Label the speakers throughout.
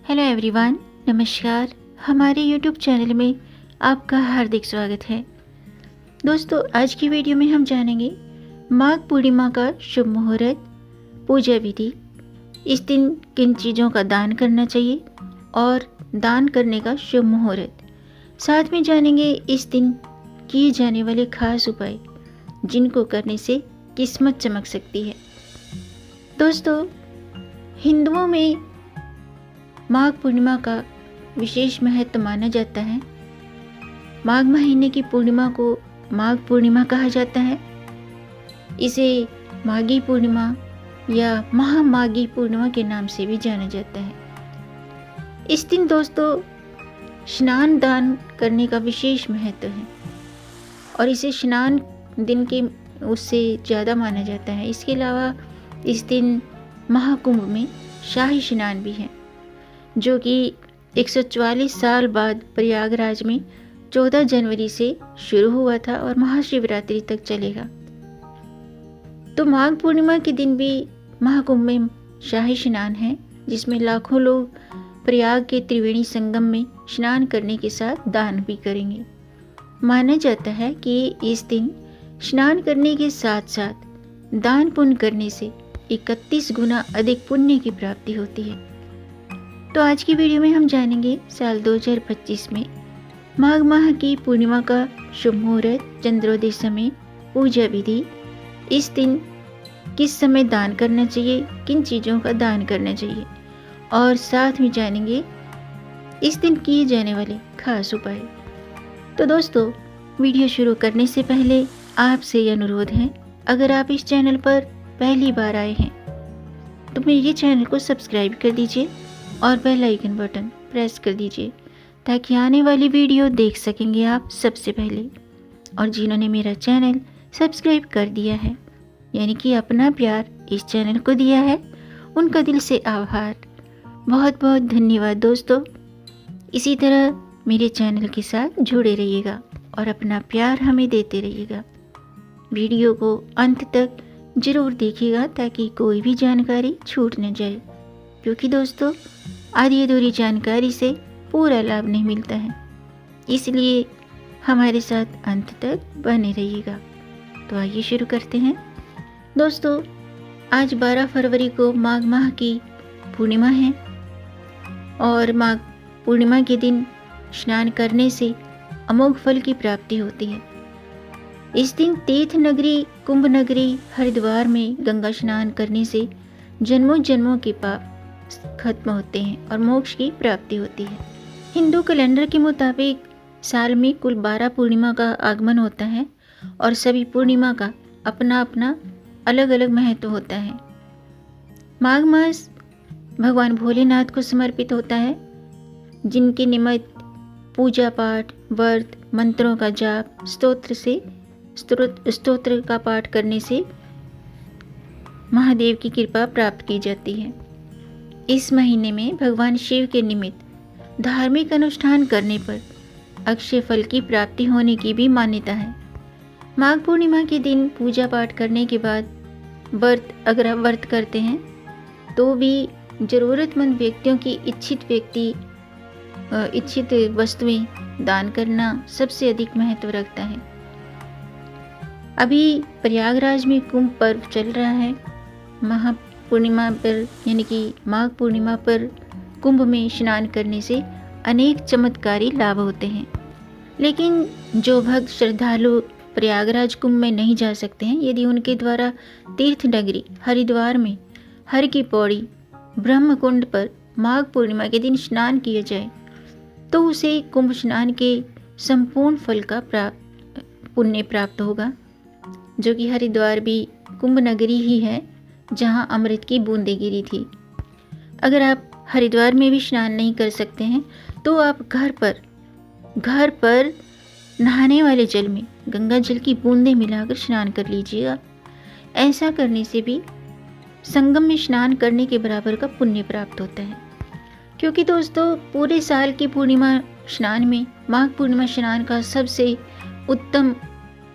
Speaker 1: Hello everyone, नमस्कार। हमारे YouTube channel में आपका हार्दिक स्वागत है। दोस्तों, आज की वीडियो में हम जानेंगे माघ पूर्णिमा का शुभ मुहूर्त, पूजा विधि, इस दिन किन चीज़ों का दान करना चाहिए और दान करने का शुभ मुहूर्त। साथ में जानेंगे इस दिन किए जाने वाले खास उपाय जिनको करने से किस्मत चमक सकती है। दोस्तों, हिंदुओं में माघ पूर्णिमा का विशेष महत्व माना जाता है। माघ महीने की पूर्णिमा को माघ पूर्णिमा कहा जाता है। इसे माघी पूर्णिमा या महामाघी पूर्णिमा के नाम से भी जाना जाता है। इस दिन दोस्तों स्नान दान करने का विशेष महत्व है और इसे स्नान दिन के उससे ज़्यादा माना जाता है। इसके अलावा इस दिन महाकुंभ में शाही स्नान भी है, जो कि 144 साल बाद प्रयागराज में 14 जनवरी से शुरू हुआ था और महाशिवरात्रि तक चलेगा। तो माघ पूर्णिमा के दिन भी महाकुंभ में शाही स्नान है, जिसमें लाखों लोग प्रयाग के त्रिवेणी संगम में स्नान करने के साथ दान भी करेंगे। माना जाता है कि इस दिन स्नान करने के साथ साथ दान पुण्य करने से 31 गुना अधिक पुण्य की प्राप्ति होती है। तो आज की वीडियो में हम जानेंगे साल 2025 में माघ माह की पूर्णिमा का शुभ मुहूर्त, चंद्रोदय समय, पूजा विधि, इस दिन किस समय दान करना चाहिए, किन चीज़ों का दान करना चाहिए और साथ में जानेंगे इस दिन किए जाने वाले खास उपाय। तो दोस्तों, वीडियो शुरू करने से पहले आपसे ये अनुरोध है, अगर आप इस चैनल पर पहली बार आए हैं तो मेरे चैनल को सब्सक्राइब कर दीजिए और बेल आइकन बटन प्रेस कर दीजिए ताकि आने वाली वीडियो देख सकेंगे आप सबसे पहले। और जिन्होंने मेरा चैनल सब्सक्राइब कर दिया है, यानी कि अपना प्यार इस चैनल को दिया है, उनका दिल से आभार, बहुत बहुत धन्यवाद। दोस्तों, इसी तरह मेरे चैनल के साथ जुड़े रहिएगा और अपना प्यार हमें देते रहिएगा। वीडियो को अंत तक ज़रूर देखिएगा ताकि कोई भी जानकारी छूट न जाए, क्योंकि दोस्तों आधी अधूरी जानकारी से पूरा लाभ नहीं मिलता है, इसलिए हमारे साथ अंत तक बने रहिएगा। तो आइए शुरू करते हैं। दोस्तों, आज 12 फरवरी को माघ माह की पूर्णिमा है और माघ पूर्णिमा के दिन स्नान करने से अमोघ फल की प्राप्ति होती है। इस दिन तीर्थ नगरी कुंभ नगरी हरिद्वार में गंगा स्नान करने से जन्मों जन्मों के पाप खत्म होते हैं और मोक्ष की प्राप्ति होती है। हिंदू कैलेंडर के मुताबिक साल में कुल 12 पूर्णिमा का आगमन होता है और सभी पूर्णिमा का अपना अपना अलग अलग महत्व होता है। माघ मास भगवान भोलेनाथ को समर्पित होता है, जिनके निमित्त पूजा पाठ, व्रत, मंत्रों का जाप, स्तोत्र का पाठ करने से महादेव की कृपा प्राप्त की जाती है। इस महीने में भगवान शिव के निमित्त धार्मिक अनुष्ठान करने पर अक्षय फल की प्राप्ति होने की भी मान्यता है। माघ पूर्णिमा के दिन पूजा पाठ करने के बाद अगर आप व्रत करते हैं तो भी ज़रूरतमंद व्यक्तियों की इच्छित वस्तुएं दान करना सबसे अधिक महत्व रखता है। अभी प्रयागराज में कुंभ पर्व चल रहा है। पूर्णिमा पर यानी कि माघ पूर्णिमा पर कुंभ में स्नान करने से अनेक चमत्कारी लाभ होते हैं, लेकिन जो भक्त श्रद्धालु प्रयागराज कुंभ में नहीं जा सकते हैं, यदि उनके द्वारा तीर्थ नगरी हरिद्वार में हर की पौड़ी ब्रह्म कुंड पर माघ पूर्णिमा के दिन स्नान किया जाए तो उसे कुंभ स्नान के संपूर्ण फल का पुण्य प्राप्त होगा, जो कि हरिद्वार भी कुंभ नगरी ही है जहां अमृत की बूंदें गिरी थी। अगर आप हरिद्वार में भी स्नान नहीं कर सकते हैं तो आप घर पर नहाने वाले जल में गंगा जल की बूंदें मिलाकर स्नान कर लीजिएगा। ऐसा करने से भी संगम में स्नान करने के बराबर का पुण्य प्राप्त होता है, क्योंकि दोस्तों पूरे साल की पूर्णिमा स्नान में माघ पूर्णिमा स्नान का सबसे उत्तम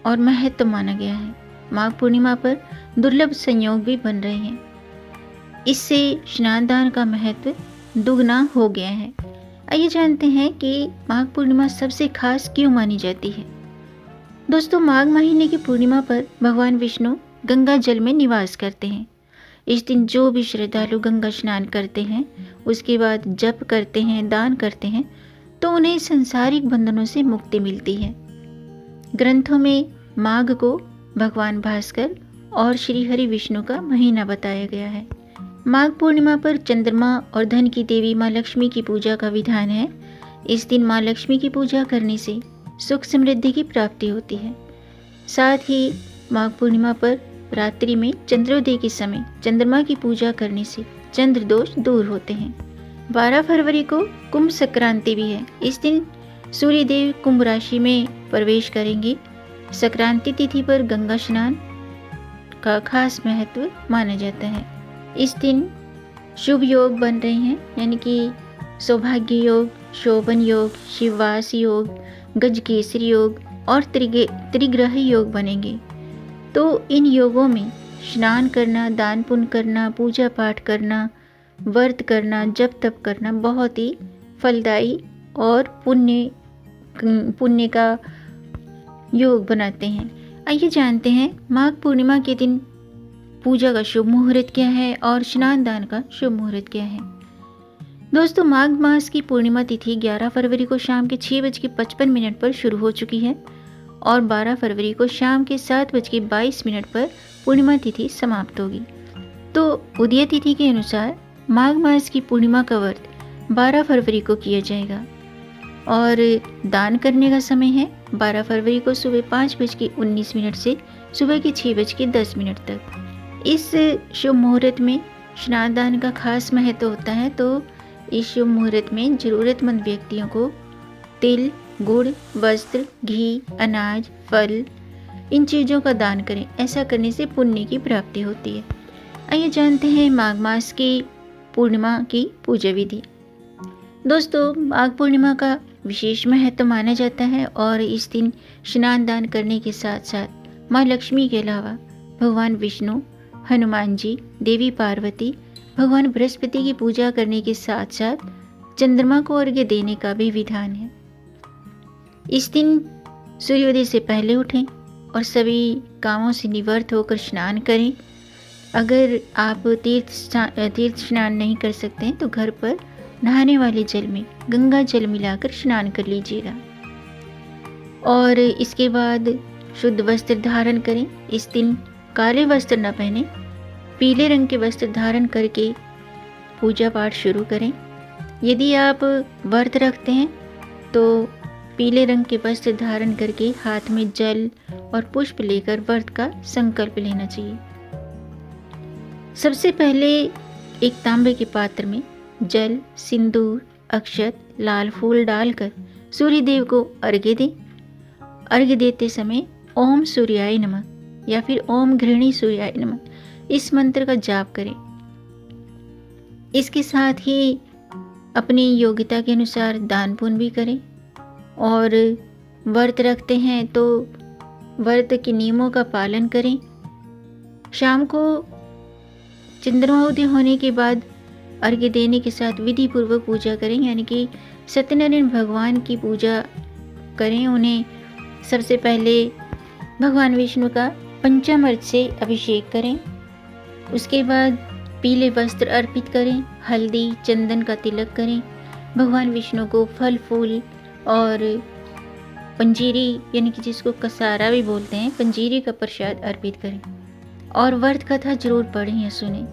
Speaker 1: और महत्व माना गया है। माघ पूर्णिमा पर दुर्लभ संयोग भी बन रहे हैं। इससे स्नान दान का महत्व दुगना हो गया है। आइए जानते हैं कि माघ पूर्णिमा सबसे खास क्यों मानी जाती है। दोस्तों, माघ महीने की पूर्णिमा पर भगवान विष्णु गंगा जल में निवास करते हैं। इस दिन जो भी श्रद्धालु गंगा स्नान करते हैं, उसके बाद जप करते हैं, दान करते हैं, तो उन्हें सांसारिक बंधनों से मुक्ति मिलती है। ग्रंथों में माघ को भगवान भास्कर और श्री हरि विष्णु का महीना बताया गया है। माघ पूर्णिमा पर चंद्रमा और धन की देवी माँ लक्ष्मी की पूजा का विधान है। इस दिन माँ लक्ष्मी की पूजा करने से सुख समृद्धि की प्राप्ति होती है। साथ ही माघ पूर्णिमा पर रात्रि में चंद्रोदय के समय चंद्रमा की पूजा करने से चंद्र दोष दूर होते हैं। 12 फरवरी को कुंभ संक्रांति भी है। इस दिन सूर्य देव कुंभ राशि में प्रवेश करेंगे। संक्रांति तिथि पर गंगा स्नान का खास महत्व माना जाता है। इस दिन शुभ योग बन रहे हैं, यानी कि सौभाग्य योग, शोभन योग, शिववास योग, गजकेसरी योग और त्रिग्रह योग बनेंगे। तो इन योगों में स्नान करना, दान पुण्य करना, पूजा पाठ करना, व्रत करना, जप तप करना बहुत ही फलदायी और पुण्य का योग बनाते हैं। आइए जानते हैं माघ पूर्णिमा के दिन पूजा का शुभ मुहूर्त क्या है और स्नान दान का शुभ मुहूर्त क्या है। दोस्तों, माघ मास की पूर्णिमा तिथि 11 फरवरी को शाम के 6:55 पर शुरू हो चुकी है और 12 फरवरी को शाम के 7:22 पर पूर्णिमा तिथि समाप्त होगी। तो उदय तिथि के अनुसार माघ मास की पूर्णिमा का व्रत 12 फरवरी को किया जाएगा और दान करने का समय है 12 फरवरी को सुबह 5:19 से सुबह के 6:10 तक। इस शुभ मुहूर्त में स्नान दान का खास महत्व होता है। तो इस शुभ मुहूर्त में ज़रूरतमंद व्यक्तियों को तिल, गुड़, वस्त्र, घी, अनाज, फल, इन चीज़ों का दान करें। ऐसा करने से पुण्य की प्राप्ति होती है। आइए जानते हैं माघ मास की पूर्णिमा की पूजा विधि। दोस्तों, माघ पूर्णिमा का विशेष महत्व माना जाता है और इस दिन स्नान दान करने के साथ साथ माँ लक्ष्मी के अलावा भगवान विष्णु, हनुमान जी, देवी पार्वती, भगवान बृहस्पति की पूजा करने के साथ साथ चंद्रमा को अर्घ्य देने का भी विधान है। इस दिन सूर्योदय से पहले उठें और सभी कामों से निवृत्त होकर स्नान करें। अगर आप तीर्थ स्नान नहीं कर सकते हैं तो घर पर नहाने वाले जल में गंगा जल मिलाकर स्नान कर लीजिएगा और इसके बाद शुद्ध वस्त्र धारण करें। इस दिन काले वस्त्र न पहने, पीले रंग के वस्त्र धारण करके पूजा पाठ शुरू करें। यदि आप व्रत रखते हैं तो पीले रंग के वस्त्र धारण करके हाथ में जल और पुष्प लेकर व्रत का संकल्प लेना चाहिए। सबसे पहले एक तांबे के पात्र में जल, सिंदूर, अक्षत, लाल फूल डालकर सूर्य देव को अर्घ्य दें। अर्घ्य देते समय ओम सूर्याय नमः या फिर ओम गृहिणी सूर्याय नमः इस मंत्र का जाप करें। इसके साथ ही अपनी योग्यता के अनुसार दान पुण्य भी करें और व्रत रखते हैं तो व्रत के नियमों का पालन करें। शाम को चंद्रमा उदय होने के बाद अर्घ्य देने के साथ विधि पूर्वक पूजा करें, यानी कि सत्यनारायण भगवान की पूजा करें। उन्हें सबसे पहले भगवान विष्णु का पंचामृत से अभिषेक करें। उसके बाद पीले वस्त्र अर्पित करें, हल्दी चंदन का तिलक करें। भगवान विष्णु को फल फूल और पंजीरी, यानी कि जिसको कसारा भी बोलते हैं, पंजीरी का प्रसाद अर्पित करें और व्रत कथा जरूर पढ़ें या सुनें।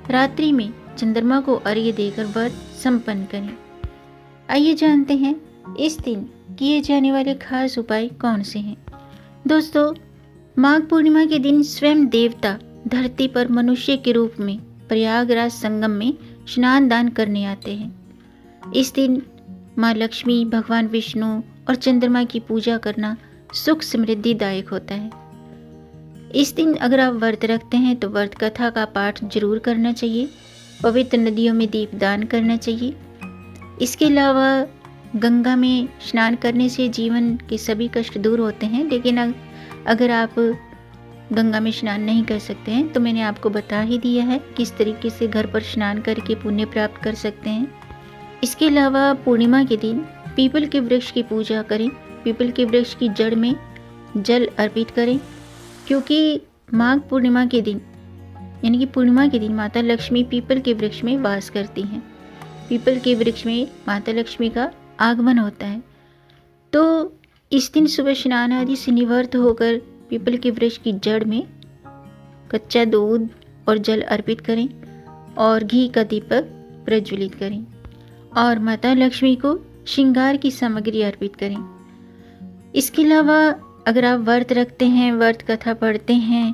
Speaker 1: रात्रि में चंद्रमा को अर्घ्य देकर व्रत संपन्न करें। आइए जानते हैं इस दिन किए जाने वाले खास उपाय कौन से हैं। दोस्तों, माघ पूर्णिमा के दिन स्वयं देवता धरती पर मनुष्य के रूप में प्रयागराज संगम में स्नान दान करने आते हैं। इस दिन माँ लक्ष्मी, भगवान विष्णु और चंद्रमा की पूजा करना सुख समृद्धिदायक होता है। इस दिन अगर आप व्रत रखते हैं तो व्रत कथा का पाठ जरूर करना चाहिए। पवित्र नदियों में दीपदान करना चाहिए। इसके अलावा गंगा में स्नान करने से जीवन के सभी कष्ट दूर होते हैं। लेकिन अगर आप गंगा में स्नान नहीं कर सकते हैं तो मैंने आपको बता ही दिया है किस तरीके से घर पर स्नान करके पुण्य प्राप्त कर सकते हैं। इसके अलावा पूर्णिमा के दिन पीपल के वृक्ष की पूजा करें। पीपल के वृक्ष की जड़ में जल अर्पित करें, क्योंकि माघ पूर्णिमा के दिन यानी कि पूर्णिमा के दिन माता लक्ष्मी पीपल के वृक्ष में वास करती हैं। पीपल के वृक्ष में माता लक्ष्मी का आगमन होता है। तो इस दिन सुबह स्नान आदि से निवृत्त होकर पीपल के वृक्ष की जड़ में कच्चा दूध और जल अर्पित करें और घी का दीपक प्रज्वलित करें और माता लक्ष्मी को श्रृंगार की सामग्री अर्पित करें। इसके अलावा अगर आप व्रत रखते हैं, व्रत कथा पढ़ते हैं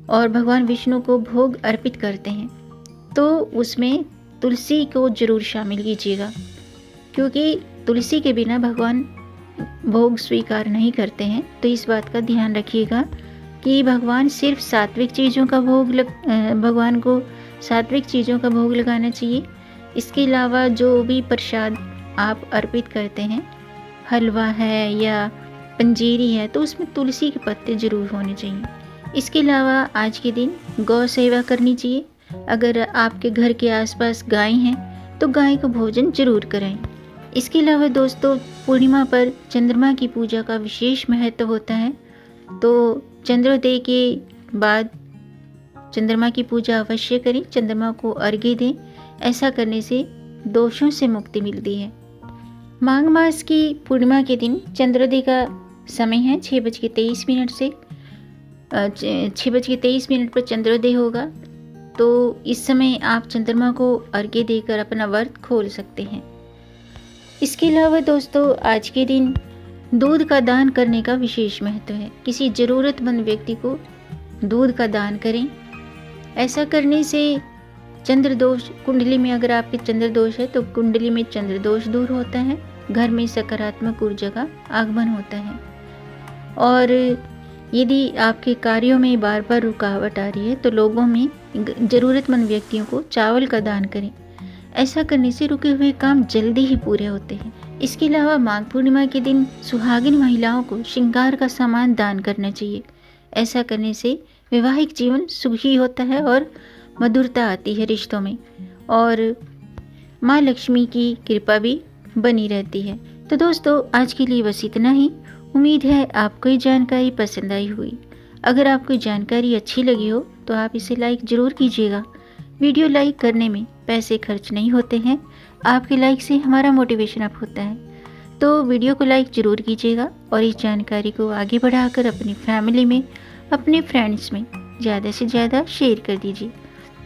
Speaker 1: और भगवान विष्णु को भोग अर्पित करते हैं, तो उसमें तुलसी को जरूर शामिल कीजिएगा, क्योंकि तुलसी के बिना भगवान भोग स्वीकार नहीं करते हैं। तो इस बात का ध्यान रखिएगा कि भगवान सिर्फ सात्विक चीज़ों का भगवान को सात्विक चीज़ों का भोग लगाना चाहिए। इसके अलावा जो भी प्रसाद आप अर्पित करते हैं, हलवा है या पंजीरी है, तो उसमें तुलसी के पत्ते जरूर होने चाहिए। इसके अलावा आज के दिन गौ सेवा करनी चाहिए। अगर आपके घर के आसपास गाय हैं तो गाय को भोजन जरूर कराएं। इसके अलावा दोस्तों, पूर्णिमा पर चंद्रमा की पूजा का विशेष महत्व होता है। तो चंद्रोदय के बाद चंद्रमा की पूजा अवश्य करें, चंद्रमा को अर्घ्य दें। ऐसा करने से दोषों से मुक्ति मिलती है। माघ मास की पूर्णिमा के दिन चंद्रोदय का समय है 6:23 से 6:23 पर चंद्रोदय होगा। तो इस समय आप चंद्रमा को अर्घ्य देकर अपना व्रत खोल सकते हैं। इसके अलावा दोस्तों, आज के दिन दूध का दान करने का विशेष महत्व है। किसी ज़रूरतमंद व्यक्ति को दूध का दान करें। ऐसा करने से चंद्र दोष, कुंडली में अगर आपके चंद्र दोष है तो कुंडली में चंद्र दोष दूर होता है, घर में सकारात्मक ऊर्जा का आगमन होता है। और यदि आपके कार्यों में बार बार रुकावट आ रही है तो लोगों में ज़रूरतमंद व्यक्तियों को चावल का दान करें। ऐसा करने से रुके हुए काम जल्दी ही पूरे होते हैं। इसके अलावा माघ पूर्णिमा के दिन सुहागिन महिलाओं को श्रृंगार का सामान दान करना चाहिए। ऐसा करने से वैवाहिक जीवन सुखी होता है और मधुरता आती है रिश्तों में, और माँ लक्ष्मी की कृपा भी बनी रहती है। तो दोस्तों, आज के लिए बस इतना ही। उम्मीद है आपको ये जानकारी पसंद आई हुई। अगर आपको जानकारी अच्छी लगी हो तो आप इसे लाइक ज़रूर कीजिएगा। वीडियो लाइक करने में पैसे खर्च नहीं होते हैं, आपके लाइक से हमारा मोटिवेशन अप होता है। तो वीडियो को लाइक ज़रूर कीजिएगा और इस जानकारी को आगे बढ़ाकर अपनी फैमिली में, अपने फ्रेंड्स में ज़्यादा से ज़्यादा शेयर कर दीजिए,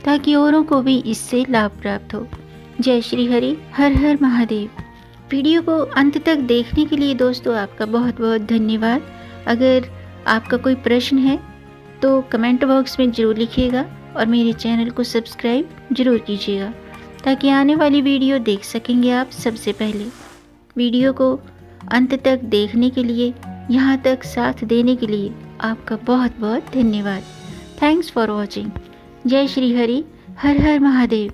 Speaker 1: ताकि औरों को भी इससे लाभ प्राप्त हो। जय श्री हरि, हर हर महादेव। वीडियो को अंत तक देखने के लिए दोस्तों आपका बहुत बहुत धन्यवाद। अगर आपका कोई प्रश्न है तो कमेंट बॉक्स में ज़रूर लिखिएगा और मेरे चैनल को सब्सक्राइब ज़रूर कीजिएगा, ताकि आने वाली वीडियो देख सकेंगे आप सबसे पहले। वीडियो को अंत तक देखने के लिए, यहाँ तक साथ देने के लिए आपका बहुत बहुत धन्यवाद। Thanks for watching. जय श्री हरि, हर हर महादेव।